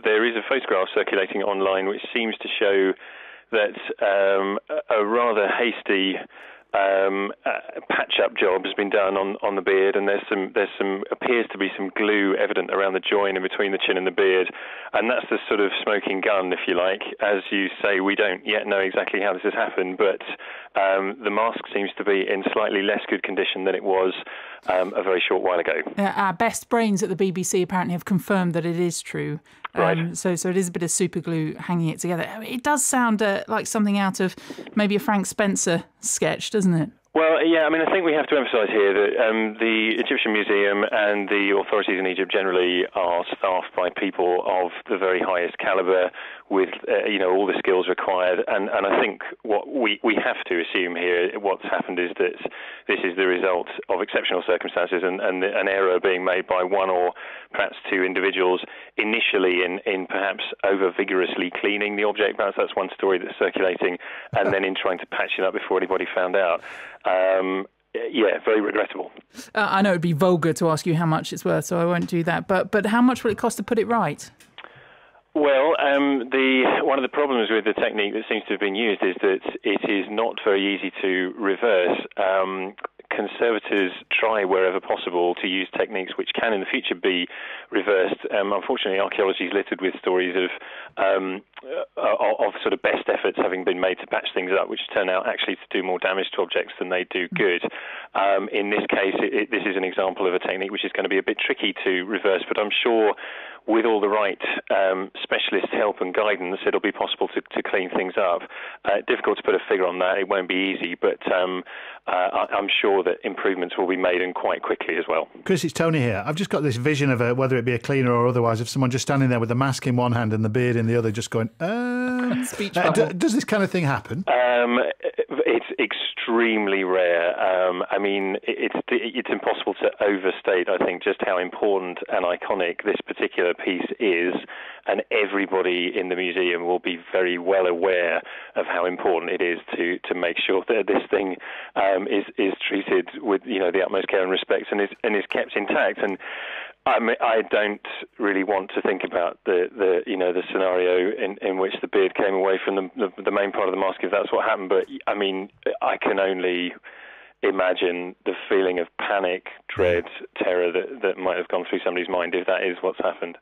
there is a photograph circulating online which seems to show that a rather hasty patch-up job has been done on the beard, and there's some appears to be some glue evident around the join in between the chin and the beard, and that's the sort of smoking gun, if you like. As you say, we don't yet know exactly how this has happened, but the mask seems to be in slightly less good condition than it was a very short while ago. Our best brains at the BBC apparently have confirmed that it is true. Right. So it is a bit of super glue hanging it together. It does sound like something out of maybe a Frank Spencer sketch, doesn't it? Well, yeah, I mean, I think we have to emphasise here that the Egyptian Museum and the authorities in Egypt generally are staffed by people of the very highest calibre with, all the skills required. And I think what we have to assume here, what's happened is that this is the result of exceptional circumstances and an error being made by one or perhaps two individuals initially in perhaps over-vigorously cleaning the object. Perhaps that's one story that's circulating, and then in trying to patch it up before anybody found out. Yeah, very regrettable. I know it'd be vulgar to ask you how much it's worth, so I won't do that. But how much will it cost to put it right? Well, one of the problems with the technique that seems to have been used is that it is not very easy to reverse. Conservators try wherever possible to use techniques which can in the future be reversed. Unfortunately, archaeology is littered with stories of sort of best efforts having been made to patch things up, which turn out actually to do more damage to objects than they do good. In this case, this is an example of a technique which is going to be a bit tricky to reverse, but I'm sure with all the right specialist help and guidance, it'll be possible to clean things up. Difficult to put a figure on that. It won't be easy, but I'm sure that improvements will be made, and quite quickly as well. Chris, it's Tony here. I've just got this vision of whether it be a cleaner or otherwise, of someone just standing there with the mask in one hand and the beard in the other, just going, Speech does this kind of thing happen? It's extremely rare. I mean, it's impossible to overstate, I think, just how important and iconic this particular piece is, and everybody in the museum will be very well aware of how important it is to make sure that this thing is treated with the utmost care and respect and is kept intact. And I don't really want to think about the scenario in which the beard came away from the main part of the mask, if that's what happened. But I mean, I can only imagine the feeling of panic, dread, terror that might have gone through somebody's mind if that is what's happened.